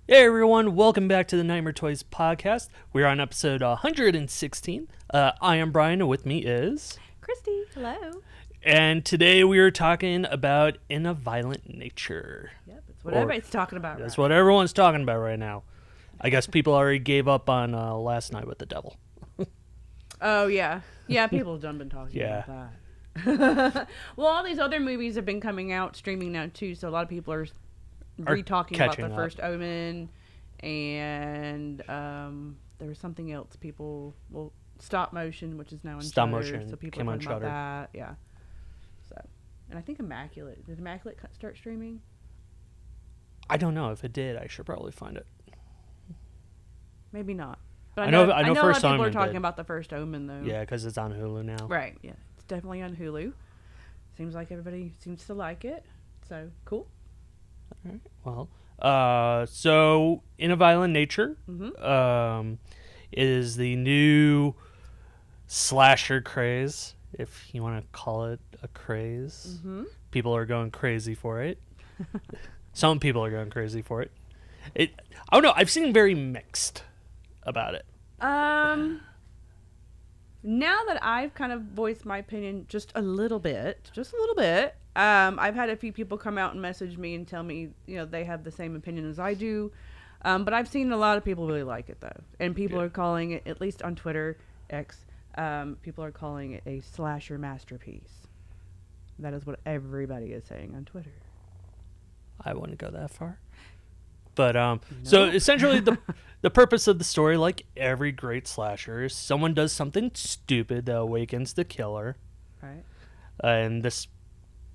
Hey everyone, welcome back to the Nightmare Toys podcast. We're on episode 116. I am Brian, and with me is... Christy, hello. And today we are talking about In a Violent Nature. Yep, it's what everybody's talking about. That's what everyone's talking about right now. I guess people already gave up on Last Night with the Devil. Oh, yeah. Yeah, people have done been talking about that. Well, all these other movies have been coming out, streaming now, too, so a lot of people are re-talking about the first Omen, and there was something else stop motion, which is now in Stop Shudder, motion so people came are on talking about Shudder. that, yeah. So, and I think Immaculate, did Immaculate start streaming? I don't know. If it did, I should probably find it. Maybe not. But I know a lot of First people are Omen talking did. about the first Omen, though. Yeah, because it's on Hulu now. Right, yeah. It's definitely on Hulu. Seems like everybody seems to like it. So, cool. All right. Well, so In a Violent Nature is the new slasher craze, if you want to call it a craze. Mm-hmm. People are going crazy for it. Some people are going crazy for it. I don't know. I've seen very mixed about it. Now that I've kind of voiced my opinion just a little bit, I've had a few people come out and message me and tell me, they have the same opinion as I do. But I've seen a lot of people really like it, though. And people are calling it, at least on Twitter, X, people are calling it a slasher masterpiece. That is what everybody is saying on Twitter. I wouldn't go that far. But so essentially the purpose of the story, like every great slasher, is someone does something stupid that awakens the killer. Right. And this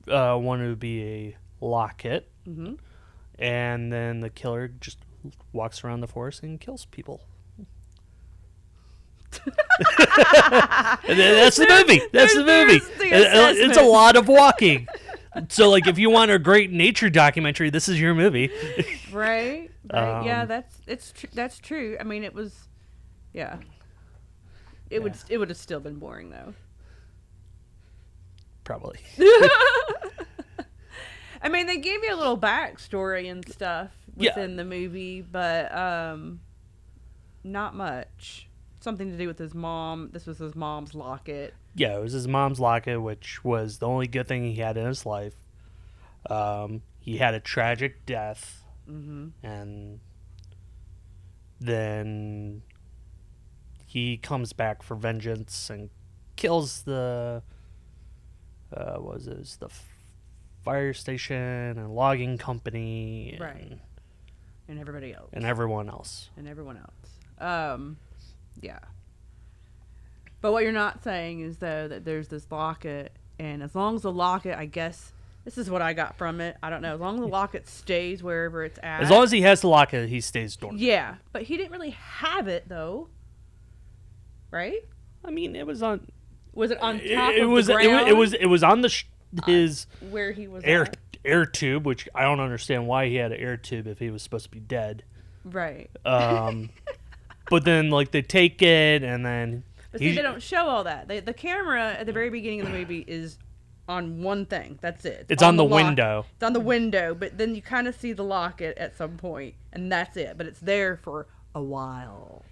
one would be a locket. Mm-hmm. And then the killer just walks around the forest and kills people. That's the movie. That's the movie. It's a lot of walking. So, like, if you want a great nature documentary, this is your movie. Right. Yeah, that's true. I mean, it was, yeah. It would have still been boring, though. Probably. I mean, they gave you a little backstory and stuff within the movie, but not much. Something to do with his mom. This was his mom's locket. Yeah, it was his mom's locket, which was the only good thing he had in his life. He had a tragic death, and then he comes back for vengeance and kills the the fire station and logging company, and, right, and everybody else, and everyone else, Yeah. But what you're not saying is, though, that there's this locket, and as long as the locket, I guess, this is what I got from it. I don't know. As long as the locket stays wherever it's at. As long as he has the locket, he stays dormant. Yeah. But he didn't really have it, though. Right? I mean, it was on... Was it on top of the ground? It was on his... where he was air tube, which I don't understand why he had an air tube if he was supposed to be dead. Right. But then, like, they take it, and then... But see, they don't show all that. The camera at the very beginning of the movie is on one thing. That's it. It's on the window. It's on the window, but then you kind of see the locket at some point, and that's it. But it's there for a while.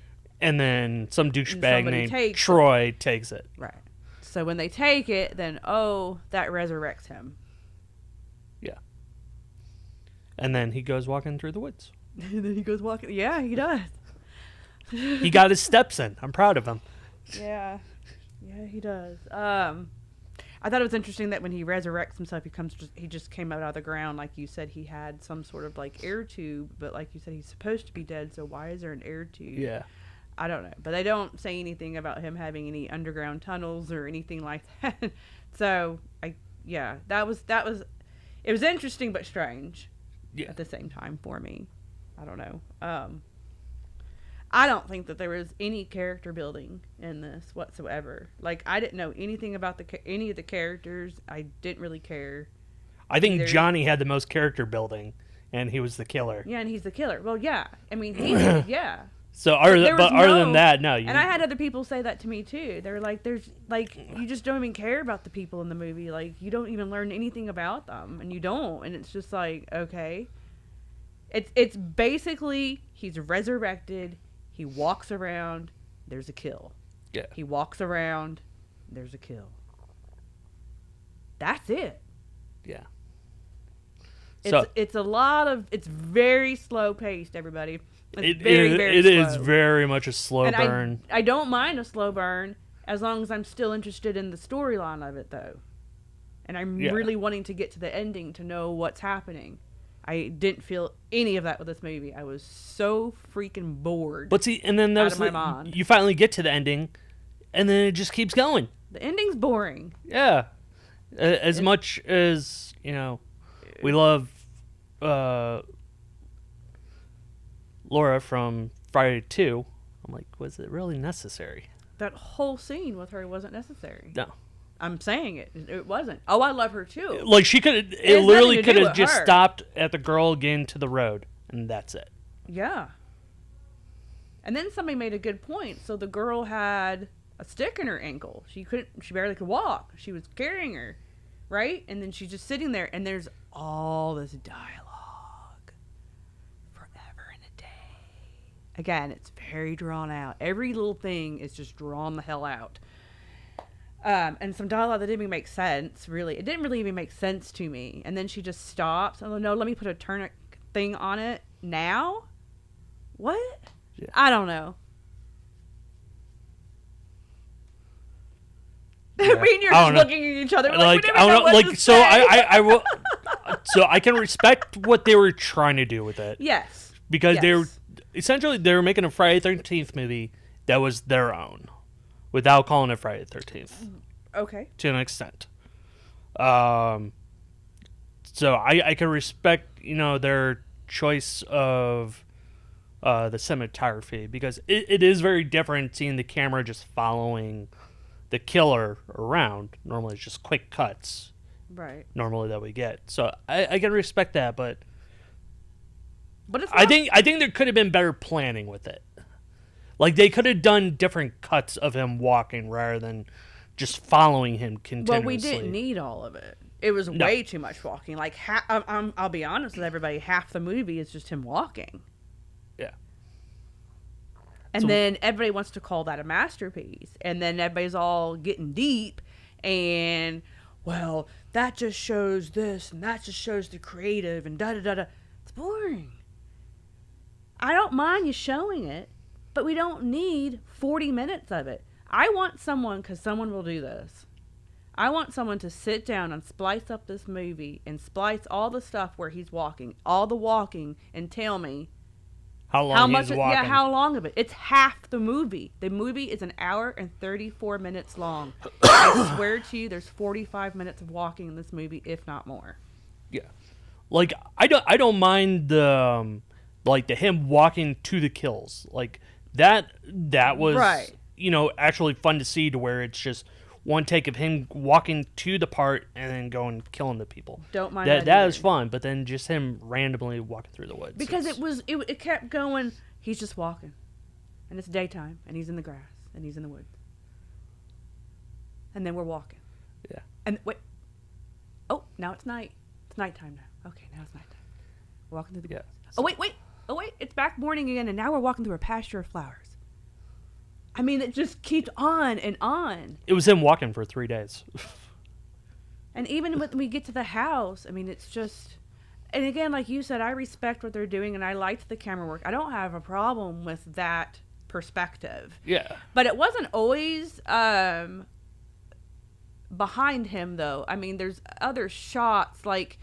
And then some douchebag named Troy takes it. Right. So when they take it, then, that resurrects him. Yeah. And then he goes walking through the woods. And then he goes walking. Yeah, he does. He got his steps in. I'm proud of him. Yeah, he does. I thought it was interesting that when he resurrects himself, he just came out of the ground. Like you said, he had some sort of like air tube, but like you said, he's supposed to be dead. So why is there an air tube? Yeah, I don't know, but they don't say anything about him having any underground tunnels or anything like that. So that was it was interesting but strange at the same time for me. I don't know. I don't think that there was any character building in this whatsoever. Like, I didn't know anything about any of the characters. I didn't really care. I think Johnny had the most character building, and he was the killer. Yeah, and he's the killer. Well, yeah. I mean, yeah. So, other than that, no. And I had other people say that to me, too. They were like, you just don't even care about the people in the movie. Like, you don't even learn anything about them, and you don't. And it's just like, okay. It's basically he's resurrected. He walks around. There's a kill. Yeah. He walks around. There's a kill. That's it. Yeah. It's a lot of. It's very slow paced. Everybody. It's it slow. is very much a slow burn. I don't mind a slow burn as long as I'm still interested in the storyline of it, though. And I'm really wanting to get to the ending to know what's happening. I didn't feel any of that with this movie. I was so freaking bored. But see, and then out of my mind. You finally get to the ending, and then it just keeps going. The ending's boring. Yeah, as much as we love Laura from Friday 2. I'm like, was it really necessary? That whole scene with her wasn't necessary. No. I'm saying it. It wasn't. Oh, I love her too. Like she could, it literally could have just stopped at the girl getting to the road, and that's it. Yeah. And then somebody made a good point. So the girl had a stick in her ankle. She barely could walk. She was carrying her, right? And then she's just sitting there, and there's all this dialogue. Forever and a day. Again, it's very drawn out. Every little thing is just drawn the hell out. And some dialogue that didn't even make sense, really. It didn't really even make sense to me. And then she just stops. Oh, no, let me put a turnip thing on it now? What? Yeah. I don't know. Yeah. I mean, you're just looking at each other like I don't know. Like, so I will. So I can respect what they were trying to do with it. Yes. Because they were making a Friday 13th movie that was their own. Without calling it Friday the 13th. Okay. To an extent. So I can respect, their choice of the cinematography. Because it is very different seeing the camera just following the killer around. Normally it's just quick cuts. Right. Normally that we get. So I can respect that, but it's not... I think there could have been better planning with it. Like, they could have done different cuts of him walking rather than just following him continuously. Well, we didn't need all of it. It was way too much walking. Like, I'll be honest with everybody, half the movie is just him walking. Yeah. And then everybody wants to call that a masterpiece. And then everybody's all getting deep and, well, that just shows this and that just shows the creative and da-da-da-da. It's boring. I don't mind you showing it. But we don't need 40 minutes of it. I want someone, because someone will do this. I want someone to sit down and splice up this movie and splice all the stuff where he's walking, all the walking, and tell me how long he's walking. Yeah, how long of it. It's half the movie. The movie is an hour and 34 minutes long. I swear to you, there's 45 minutes of walking in this movie, if not more. Yeah, like I don't mind the him walking to the kills, like. That was, right. Actually fun to see, to where it's just one take of him walking to the part and then going killing the people. Don't mind that is fun, but then just him randomly walking through the woods. Because it kept going, he's just walking. And it's daytime, and he's in the grass, and he's in the woods. And then we're walking. Yeah. And wait. Oh, now it's night. It's nighttime now. Okay, now it's nighttime. We're walking through the woods. Oh, wait. Oh, wait, it's back morning again, and now we're walking through a pasture of flowers. I mean, it just keeps on and on. It was him walking for 3 days. And even when we get to the house, I mean, it's just... And again, like you said, I respect what they're doing, and I liked the camera work. I don't have a problem with that perspective. Yeah. But it wasn't always behind him, though. I mean, there's other shots, like...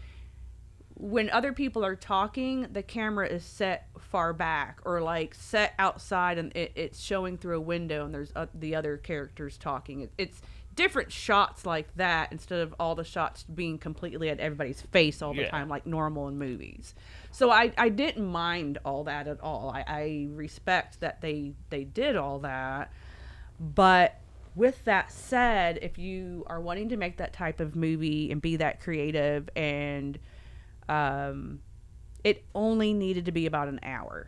When other people are talking, the camera is set far back or like set outside and it's showing through a window and there's the other characters talking. It's different shots like that instead of all the shots being completely at everybody's face all the time like normal in movies. So I didn't mind all that at all. I respect that they did all that. But with that said, if you are wanting to make that type of movie and be that creative and... it only needed to be about an hour.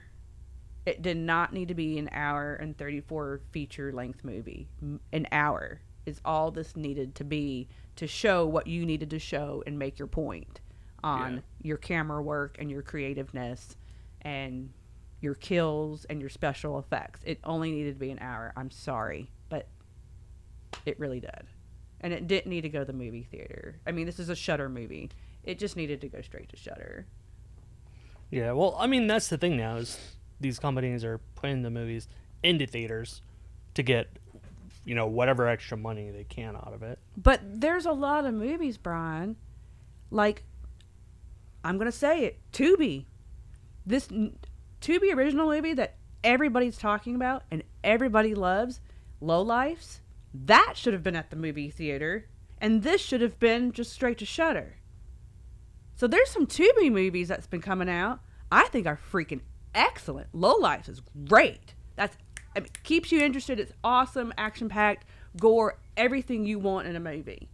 It did not need to be an hour and 34 feature length movie. An hour is all this needed to be to show what you needed to show and make your point on your camera work and your creativeness and your kills and your special effects. It only needed to be an hour. I'm sorry, but it really did. And it didn't need to go to the movie theater. I mean, this is a Shudder movie. It just needed to go straight to Shudder. Yeah, well, I mean, that's the thing now is these companies are putting the movies into theaters to get, whatever extra money they can out of it. But there's a lot of movies, Brian, like, I'm going to say it, Tubi. This Tubi original movie that everybody's talking about and everybody loves, Lowlifes, that should have been at the movie theater, and this should have been just straight to Shudder. So there's some Tubi movies that's been coming out I think are freaking excellent. Lowlifes is great. Keeps you interested. It's awesome, action-packed, gore, everything you want in a movie.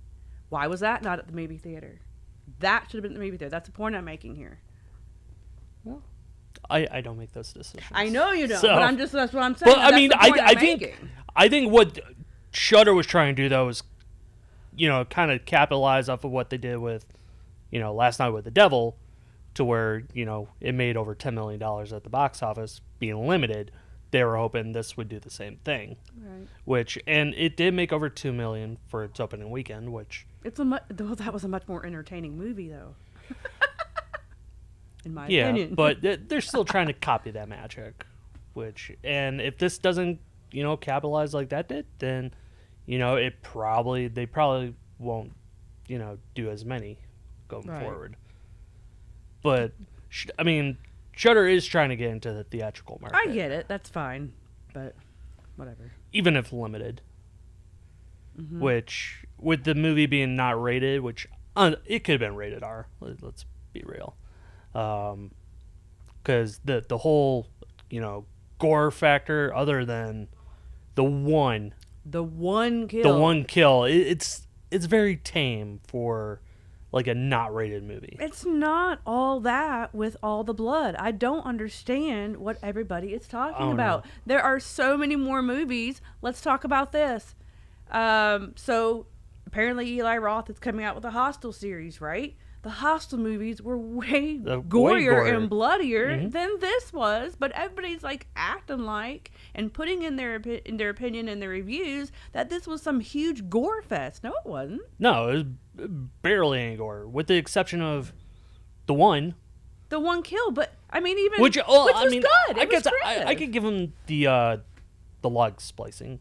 Why was that not at the movie theater? That should have been at the movie theater. That's the point I'm making here. Well, I don't make those decisions. I know you don't, but that's what I'm saying. Well, I mean, I think what Shudder was trying to do though is, kind of capitalize off of what they did with, Last Night with the Devil, to where it made over $10 million at the box office, being limited. They were hoping this would do the same thing, right? And it did make over $2 million for its opening weekend, which that was a much more entertaining movie though. In my opinion. But they're still trying to copy that magic, and if this doesn't, capitalize like that did, then, they probably won't, do as many going forward. But, I mean, Shudder is trying to get into the theatrical market. I get it. That's fine. But, whatever. Even if limited. Mm-hmm. Which, with the movie being not rated, which, it could have been rated R. Let's be real. Because the whole, gore factor, other than the one kill, it's very tame for like a not rated movie. It's not all that with all the blood. I don't understand what everybody is talking about. No. There are so many more movies. Let's talk about this. So apparently Eli Roth is coming out with a Hostel series, right? The Hostel movies were way gorier and bloodier than this was, but everybody's like acting like and putting in their opinion in their reviews that this was some huge gore fest. No, it wasn't. No, it was barely any gore, with the exception of the one kill. But I mean, which was good. I could give him the log splicing.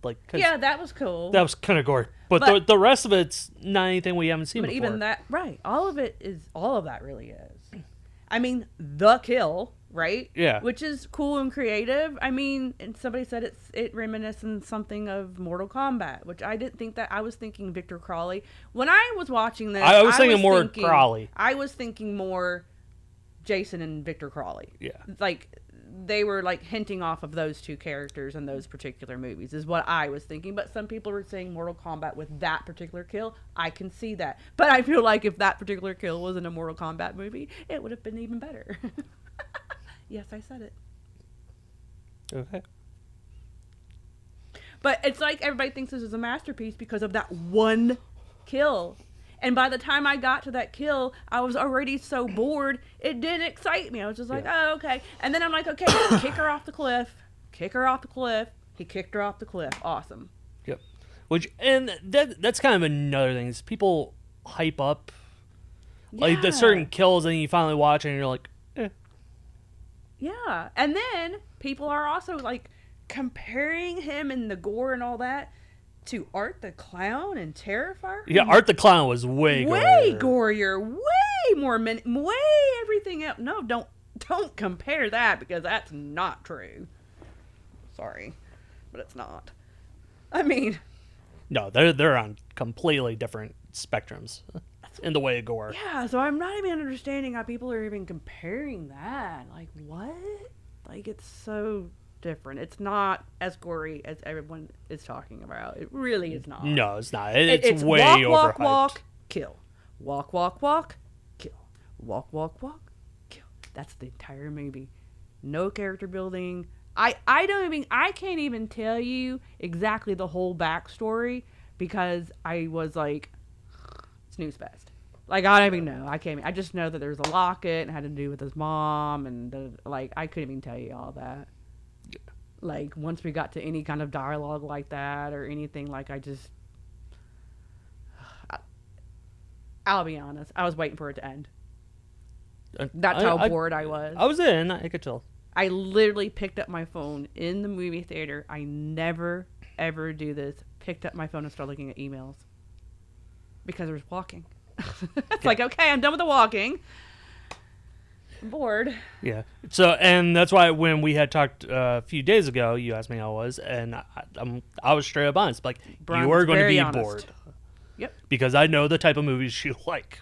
That was cool. That was kind of gory, but the rest of it's not anything we haven't seen before. But even that, right? All of that really is. I mean, the kill, right? Yeah. Which is cool and creative. I mean, and somebody said it reminiscent something of Mortal Kombat, which I didn't think that. I was thinking Victor Crowley when I was watching this. I was thinking more Crowley. I was thinking more Jason and Victor Crowley. Yeah. Like, they were like hinting off of those two characters in those particular movies is what I was thinking. But some people were saying Mortal Kombat with that particular kill. I can see that. But I feel like if that particular kill was in a Mortal Kombat movie, it would have been even better. Yes, I said it. Okay. But it's like everybody thinks this is a masterpiece because of that one kill. And by the time I got to that kill, I was already so bored, it didn't excite me. I was just like, oh, okay. And then I'm like, okay, kick her off the cliff. Kick her off the cliff. He kicked her off the cliff. Awesome. Yep. That's kind of another thing is people hype up like the certain kills, and you finally watch it and you're like, eh. Yeah. And then people are also like comparing him and the gore and all that to Art the Clown and Terrifier. Yeah, Art the Clown was way gorier, way more way everything else. No, don't compare that because that's not true. Sorry, but it's not. I mean, no, they're on completely different spectrums in the way of gore. Yeah, so I'm not even understanding how people are even comparing that. Like, what? Like, it's so different. It's not as gory as everyone is talking about. It really is not. No, it's not. It's way walk, overhyped. Walk, kill. Walk, kill. Walk, kill. That's the entire movie. No character building. I can't even tell you exactly the whole backstory because I was like, snooze fest. Like, I don't even know. I can't. I just know that there's a locket and had to do with his mom, and I couldn't even tell you all that. Yeah. Like, once we got to any kind of dialogue like that or anything, like, I'll be honest. I was waiting for it to end. That's how bored I was. I was in. I could tell. I literally picked up my phone in the movie theater. I never, ever do this. Picked up my phone and started looking at emails. Because I was walking. It's like, okay, I'm done with the walking. I'm bored. Yeah. So, and that's why when we had talked a few days ago, you asked me how I was, and I was straight up honest. Like, Brian you are going to be honest. bored. Yep. Because I know the type of movies you like.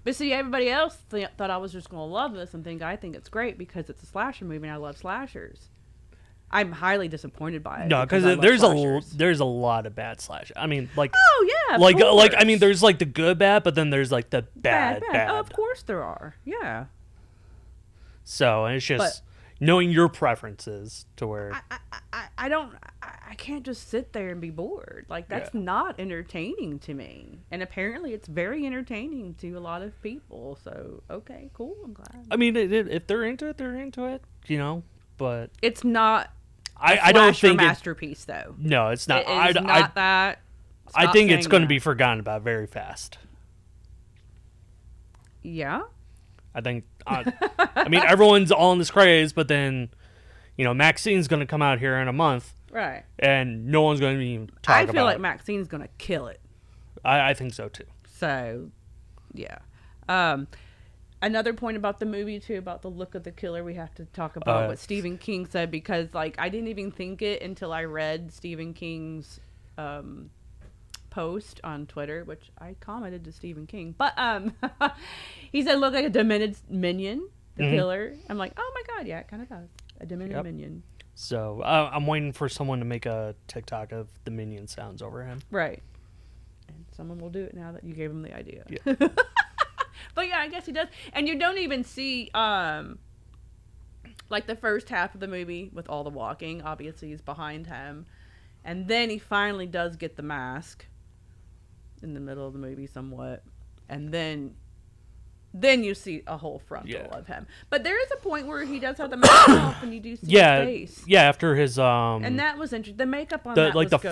But see, everybody else thought I was just going to love this and I think it's great because it's a slasher movie and I love slashers. I'm highly disappointed by it. No, because there's a lot of bad slash. I mean, like, oh yeah, like I mean, there's like the good bad, but then there's like the bad. Oh, of course there are. Yeah. So and it's just knowing your preferences to where I can't just sit there and be bored. Like, that's not entertaining to me. And apparently it's very entertaining to a lot of people. So, okay, cool. I'm glad. I mean, if they're into it, they're into it, you know, but it's not I don't think masterpiece though. No, it's not. It is not that. I think it's going to be forgotten about very fast. Yeah. I think I mean, everyone's all in this craze, but then, you know, Maxine's going to come out here in a month. Right. And no one's going to even talk about it. I feel like Maxine's going to kill it. I think so, too. So, yeah. Another point about the movie, too, about the look of the killer, we have to talk about what Stephen King said, because, like, I didn't even think it until I read Stephen King's post on Twitter, which I commented to Stephen King. But he said, look like a demented minion, the killer. I'm like, oh, my God, yeah, it kind of does. A demented minion. So I'm waiting for someone to make a TikTok of the minion sounds over him. Right. And someone will do it now that you gave him the idea. Yeah. But yeah, I guess he does. And you don't even see, like, the first half of the movie with all the walking. Obviously, he's behind him. And then he finally does get the mask in the middle of the movie somewhat. And then you see a whole frontal of him. But there is a point where he does have the mask off and you do see his face. Yeah, after his... and that was interesting. The makeup on that was the good.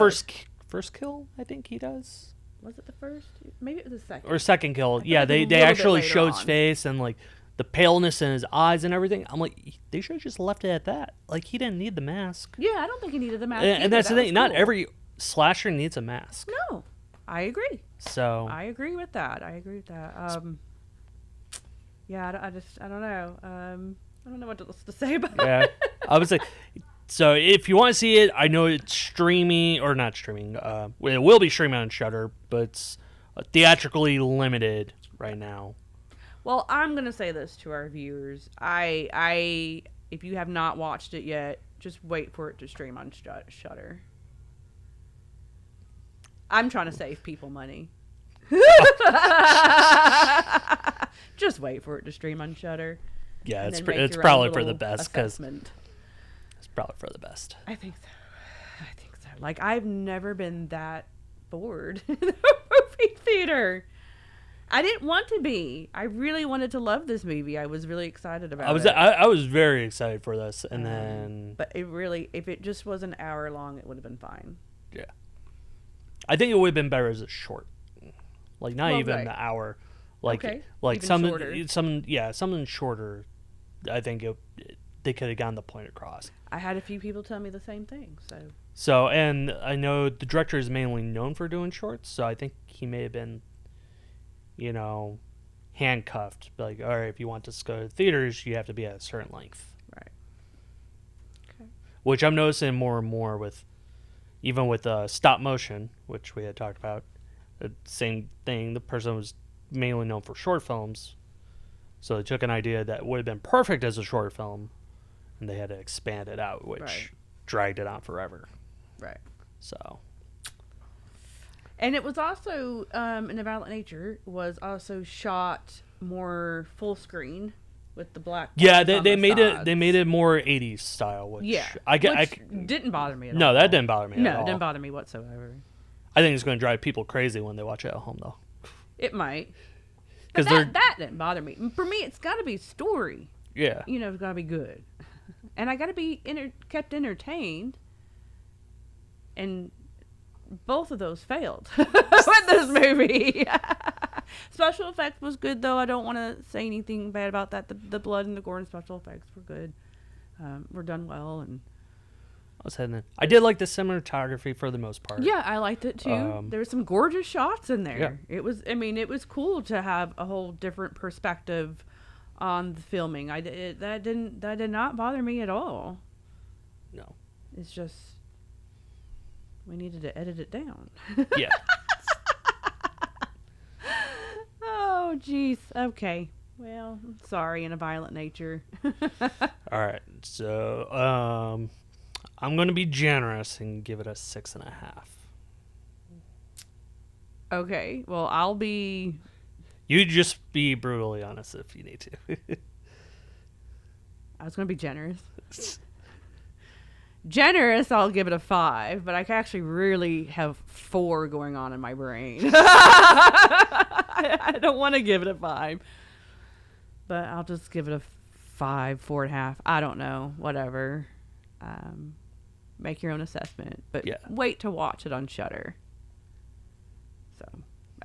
first kill, I think he does. Was it the first? Maybe it was the second. Or second kill. Yeah, they actually showed his face and, like, the paleness in his eyes and everything. I'm like, they should have just left it at that. Like, he didn't need the mask. Yeah, I don't think he needed the mask. And that's the thing. Not every slasher needs a mask. No, I agree. So I agree with that. Yeah, I don't know. I don't know what else to say about it. I would say. So if you want to see it, I know it's streaming or not streaming. It will be streaming on Shudder, but it's theatrically limited right now. Well, I'm gonna say this to our viewers. I if you have not watched it yet, just wait for it to stream on Shudder. I'm trying to save people money. Just wait for it to stream on Shudder. Yeah, it's probably for the best because it's probably for the best. I think so. Like, I've never been that bored in the movie theater. I didn't want to be. I really wanted to love this movie. I was really excited about it. I was very excited for this, and then. But if it just was an hour long, it would have been fine. Yeah. I think it would have been better as a short, like not even an hour, like something shorter. I think they could have gotten the point across. I had a few people tell me the same thing. So, and I know the director is mainly known for doing shorts, so I think he may have been, handcuffed. Like, all right, if you want to go to theaters, you have to be at a certain length. Right. Okay. Which I'm noticing more and more with. Even with stop motion, which we had talked about, the same thing. The person was mainly known for short films, so they took an idea that would have been perfect as a short film, and they had to expand it out, which dragged it on forever. Right. So. And it was also, in A Violent Nature, was also shot more full screen. With the black. Yeah, they made it more 80s style, which which didn't bother me at all. No, that didn't bother me at all. No, it didn't bother me whatsoever. I think it's going to drive people crazy when they watch it at home, though. It might. But that didn't bother me. For me, it's got to be story. Yeah. You know, it's got to be good. And I got to be kept entertained. And both of those failed with this movie. Special effects was good, though. I don't want to say anything bad about that. The blood and the gore and special effects were good. Were done well. And I did like the cinematography for the most part. yeah, I liked it too. There were some gorgeous shots in there. Yeah. It was cool to have a whole different perspective on the filming. That did not bother me at all. No. It's just we needed to edit it down. Yeah. Oh, jeez. Okay. Well, I'm sorry, in a violent nature. All right. So, I'm going to be generous and give it a 6.5. Okay. Well, I'll be... You just be brutally honest if you need to. I was going to be generous. Generous, I'll give it a 5, but I actually really have 4 going on in my brain. I don't want to give it a 5. But I'll just give it a 5, 4.5. I don't know. Whatever. Make your own assessment. But wait to watch it on Shudder. So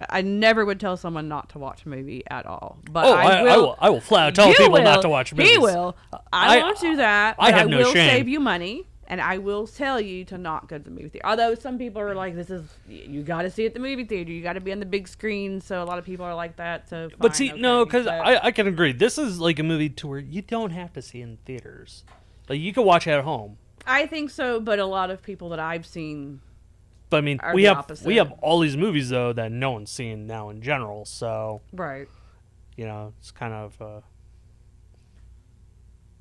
I never would tell someone not to watch a movie at all. But I will flat out tell people not to watch movies. He will. I won't do that. I have no shame. I will save you money. And I will tell you to not go to the movie theater. Although some people are like, you got to see it at the movie theater. You got to be on the big screen. So a lot of people are like that. So fine, but see, okay, no, because I can agree. This is like a movie to where you don't have to see it in theaters. Like, you can watch it at home. I think so, but a lot of people that I've seen But I mean, we have all these movies, though, that no one's seeing now in general. So, right. You know, it's kind of a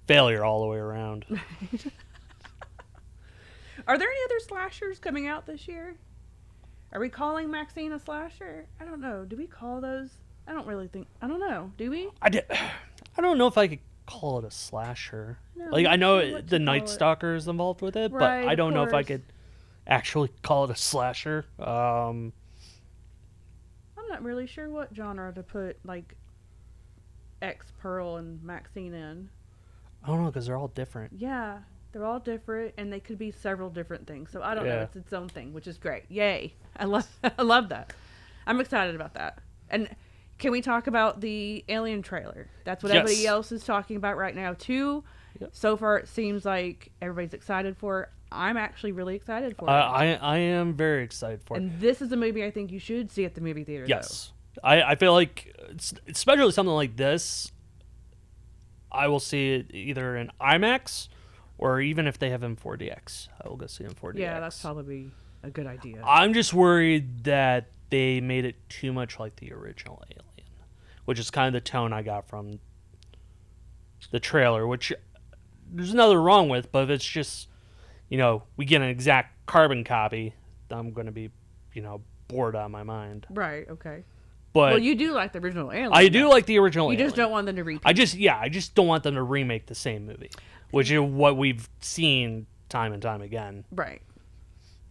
failure all the way around. Are there any other slashers coming out this year? Are we calling Maxine a slasher? I don't know. Do we call those? I don't know. Do we? I don't know if I could call it a slasher. No, like, I know the Night Stalker is involved with it, right, but I don't know if I could actually call it a slasher. I'm not really sure what genre to put, like, X, Pearl, and Maxine in. I don't know, because they're all different. Yeah. They're all different, and they could be several different things. So I don't know. It's its own thing, which is great. Yay! I love that. I'm excited about that. And can we talk about the Alien trailer? That's what everybody else is talking about right now too. Yep. So far, it seems like everybody's excited for it. I'm actually really excited for it. I am very excited for it. And this is a movie I think you should see at the movie theater. Yes, I feel like, especially something like this, I will see it either in IMAX. Or even if they have M4DX, I will go see M4DX. Yeah, that's probably a good idea. I'm just worried that they made it too much like the original Alien, which is kind of the tone I got from the trailer, which there's nothing wrong with, but if it's just, you know, we get an exact carbon copy, I'm going to be, you know, bored out of my mind. Right, okay. But well, you do like the original Alien. I do like the original Alien. You just don't want them to repeat. I just don't want them to remake the same movie. Which is what we've seen time and time again. Right.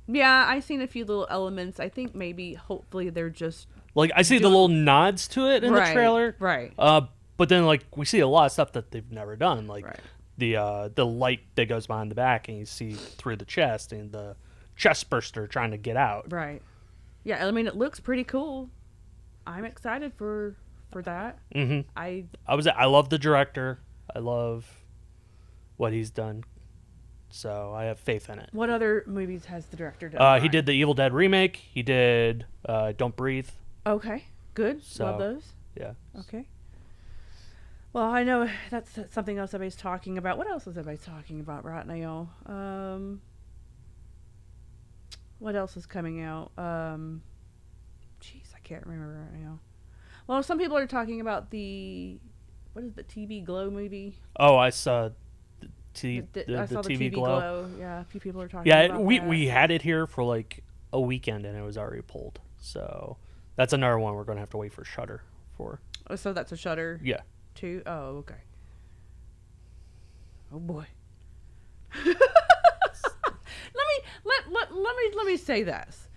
Yeah, I've seen a few little elements. I think maybe, hopefully, they're just... Like, I see the little nods to it in the trailer. Right. But then, like, we see a lot of stuff that they've never done. Like, the light that goes behind the back and you see through the chest and the chest burster trying to get out. Right. Yeah, I mean, it looks pretty cool. I'm excited for that. Mm-hmm. I love the director. I love what he's done, so I have faith in it. What other movies has the director done? He did the Evil Dead remake. He did Don't Breathe. Okay, good. So, love those. Yeah. Okay. Well, I know that's something else everybody's talking about. What else is everybody talking about right now? What else is coming out? Jeez, I can't remember right now. Well, some people are talking about the TV Glow movie? Oh, I saw. I saw the TV Glow. Yeah, a few people are talking about that. Yeah, we had it here for like a weekend and it was already pulled. So that's another one we're going to have to wait for Shudder for. Oh, so that's a Shudder? Yeah. Too? Oh, okay. Oh boy. let me say this.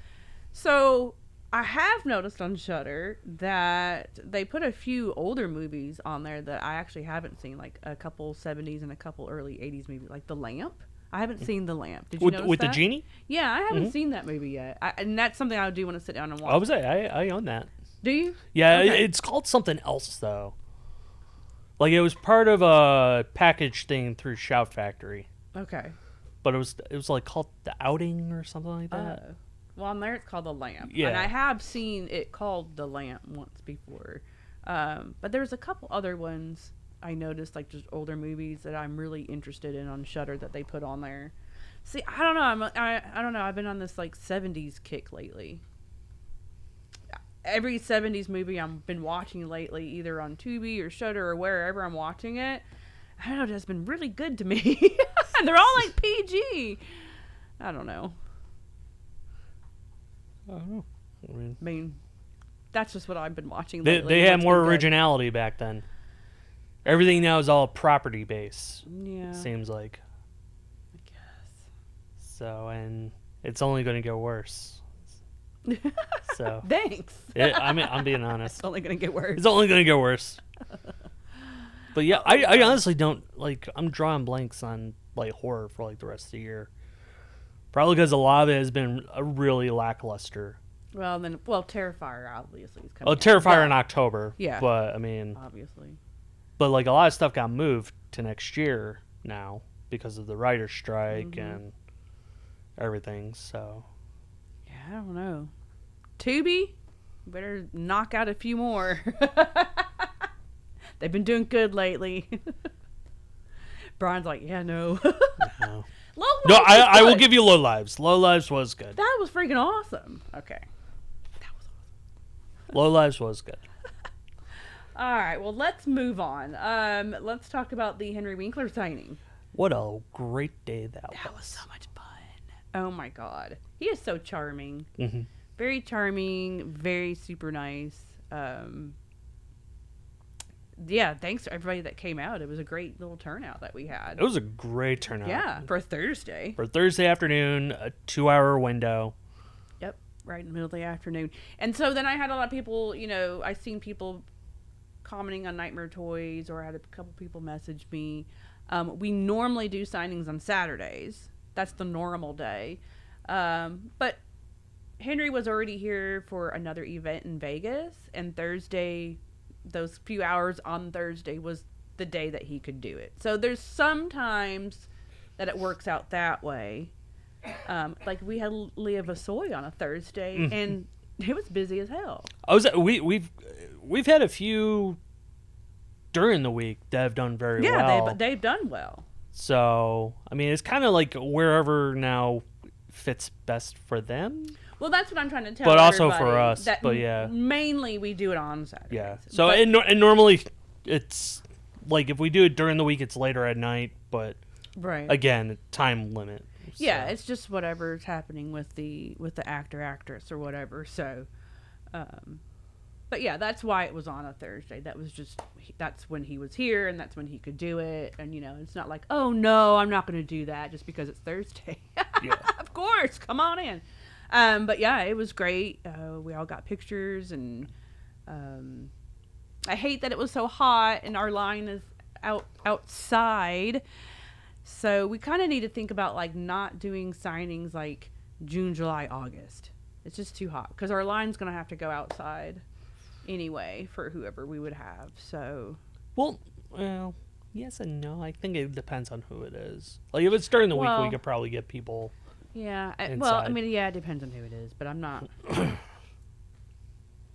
So I have noticed on Shudder that they put a few older movies on there that I actually haven't seen, like a couple 70s and a couple early 80s movies, like The Lamp. I haven't seen The Lamp. Did you notice with that? the genie? Yeah, I haven't seen that movie yet. And that's something I do want to sit down and watch. I was I own that. Do you? Yeah, Okay. it's called something else though. Like it was part of a package thing through Shout Factory, Okay. but it was like called The Outing or something like that. Well, on there it's called The Lamp. Yeah. And I have seen it called The Lamp once before. But there's a couple other ones I noticed, like just older movies that I'm really interested in on Shudder that they put on there. See, I don't know. I don't know. I've been on this like 70s kick lately. Every 70s movie I've been watching lately, either on Tubi or Shudder or wherever I'm watching it, I don't know, it has been really good to me. They're all like PG. I don't know. I don't know. I mean, that's just what I've been watching They lately. had What's more been good. originality back then. Everything now is all property based. Yeah. Seems like. I guess. So, and it's only going to get worse. So, Thanks. I mean, I'm being honest. It's only going to get worse. It's only going to get worse. But yeah, I honestly don't, like, I'm drawing blanks on, like, horror for, like, the rest of the year. Probably because a lot of it has been a really lackluster. Well, then, Terrifier obviously is coming. Oh, out. Terrifier Yeah, in October. Yeah. But, I mean, obviously. but, like, a lot of stuff got moved to next year now because of the writer's strike and everything, so. Yeah, I don't know. Tubi, better knock out a few more. They've been doing good lately. Brian's like, yeah, no. No, Low no Lives was I will good. give you Low Lives. Low Lives was good. That was freaking awesome. Okay. Low Lives was good. All right, well, let's move on. Let's talk about the Henry Winkler signing. What a great day that was. That was so much fun. Oh my God. He is so charming. Mm-hmm. Very charming, very super nice. Yeah, thanks to everybody that came out. It was a great little turnout that we had. It was a great turnout. Yeah, for Thursday. For Thursday afternoon, a 2-hour window. Yep, right in the middle of the afternoon. And so then I had a lot of people, I seen people commenting on Nightmare Toys, or I had a couple people message me. We normally do signings on Saturdays. That's the normal day. But Henry was already here for another event in Vegas, and Thursday, those few hours on Thursday was the day that he could do it. So there's sometimes that it works out that way. Like we had Leah Vasoy on a Thursday, and it was busy as hell. We've had a few during the week that have done very well. Yeah, they've done well. So I mean, it's kind of like wherever now fits best for them. Well, that's what I'm trying to tell. But also everybody, for us, that but yeah. mainly we do it on Saturdays. Yeah. So But- and normally it's like if we do it during the week, it's later at night. But right. again, time limit. Yeah, So. it's just whatever's happening with the actor, actress, or whatever. So, but yeah, that's why it was on a Thursday. That's when he was here, and that's when he could do it. And it's not like, oh no, I'm not going to do that just because it's Thursday. Yeah. Of course, come on in. But yeah, it was great. We all got pictures, and I hate that it was so hot and our line is outside. So we kind of need to think about like not doing signings like June, July, August. It's just too hot because our line's going to have to go outside anyway for whoever we would have. So Well, yes and no. I think it depends on who it is. Like if it's during the week, we could probably get people. yeah, I Inside. mean, yeah, it depends on who it is, but I'm not.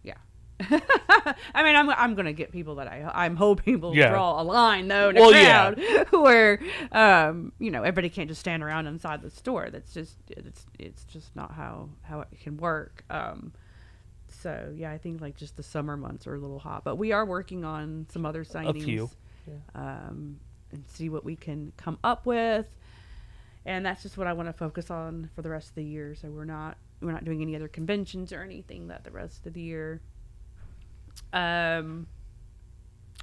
Yeah. I mean, I'm gonna get people that I'm hoping will Yeah. draw a line though in a Well, yeah. crowd where everybody can't just stand around inside the store. That's just it's just not how it can work. So yeah, I think like just the summer months are a little hot, but we are working on some other signings. A few. And see what we can come up with. And that's just what I want to focus on for the rest of the year. So we're not doing any other conventions or anything that the rest of the year.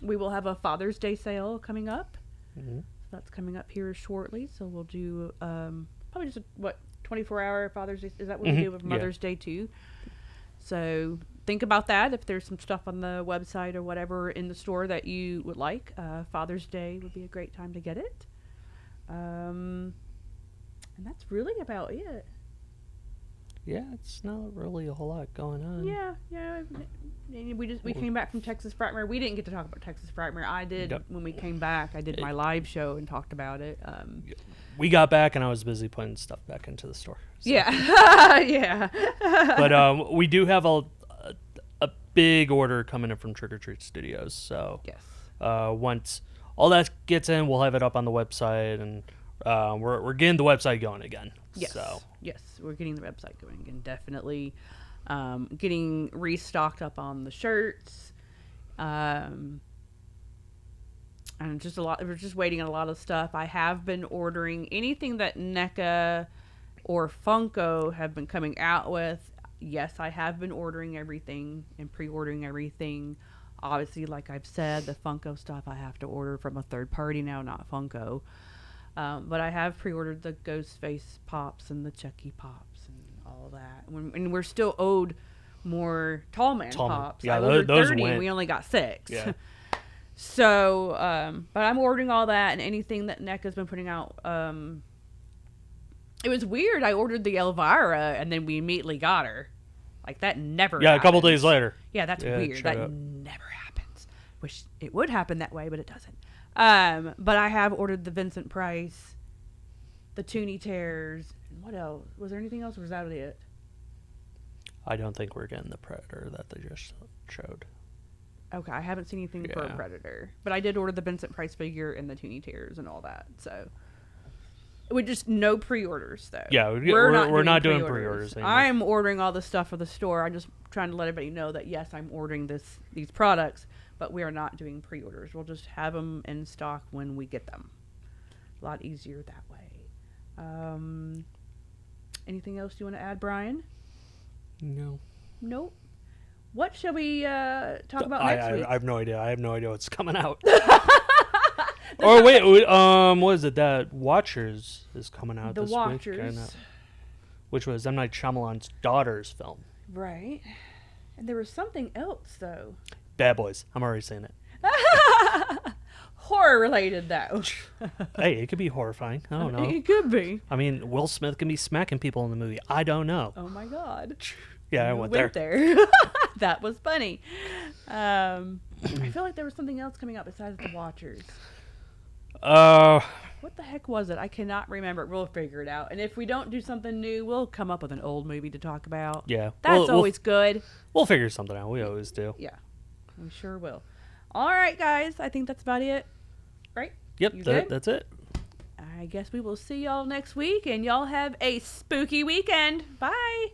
We will have a Father's Day sale coming up. Mhm. That's coming up here shortly. So we'll do probably just a 24-hour Father's Day. Is that what we do with Yeah. Mother's Day too? So think about that. If there's some stuff on the website or whatever in the store that you would like, Father's Day would be a great time to get it. And that's really about it. Yeah, it's not really a whole lot going on. Yeah. We came back from Texas Frightmare. We didn't get to talk about Texas Frightmare. I did when we came back. I did my live show and talked about it. We got back and I was busy putting stuff back into the store. So. Yeah, yeah. But we do have a big order coming in from Trick or Treat Studios. So Yes. Once all that gets in, we'll have it up on the website, and we're getting the website going again. Yes. So. Yes, we're getting the website going again. Definitely getting restocked up on the shirts. And just a lot. We're just waiting on a lot of stuff. I have been ordering anything that NECA or Funko have been coming out with. Yes, I have been ordering everything and pre-ordering everything. Obviously, like I've said, the Funko stuff I have to order from a third party now, not Funko. But I have pre-ordered the Ghostface Pops and the Chucky Pops and all that. And we're still owed more Tall Man Pops. Yeah, I ordered those 30 went. and we only got 6. Yeah. So, but I'm ordering all that and anything that NECA's been putting out. It was weird. I ordered the Elvira and then we immediately got her. Like, that never Yeah, happens. a couple days later. Yeah, that's Yeah, weird. shut That up. never happens. Wish it would happen that way, but it doesn't. But I have ordered the Vincent Price, the Toonie Terrors, and what else? Was there anything else, or was that it? I don't think we're getting the Predator that they just showed. Okay, I haven't seen anything for a Yeah. Predator, but I did order the Vincent Price figure and the Toonie Terrors and all that. So, with just no pre-orders though. Yeah, we're not doing pre-orders anymore. I'm ordering all the stuff for the store. I'm just trying to let everybody know that yes, I'm ordering these products, but we are not doing pre-orders. We'll just have them in stock when we get them. A lot easier that way. Anything else you want to add, Brian? No. Nope. What shall we talk about next week? I have no idea. I have no idea what's coming out. Or wait, what is it? That Watchers is coming out The this Watchers. week. Which was M. Night Shyamalan's daughter's film. Right. And there was something else, though. Bad Boys. I'm already saying it. Horror related, though. Hey, it could be horrifying. I don't know. It could be. I mean, Will Smith can be smacking people in the movie. I don't know. Oh my God. Yeah, I You went there. That was funny. I feel like there was something else coming out besides The Watchers. What the heck was it? I cannot remember. We'll figure it out. And if we don't do something new, we'll come up with an old movie to talk about. Yeah. That's always good. We'll figure something out. We always do. Yeah. We sure will. All right, guys. I think that's about it. Right? Yep, You good? that's it. I guess we will see y'all next week, and y'all have a spooky weekend. Bye.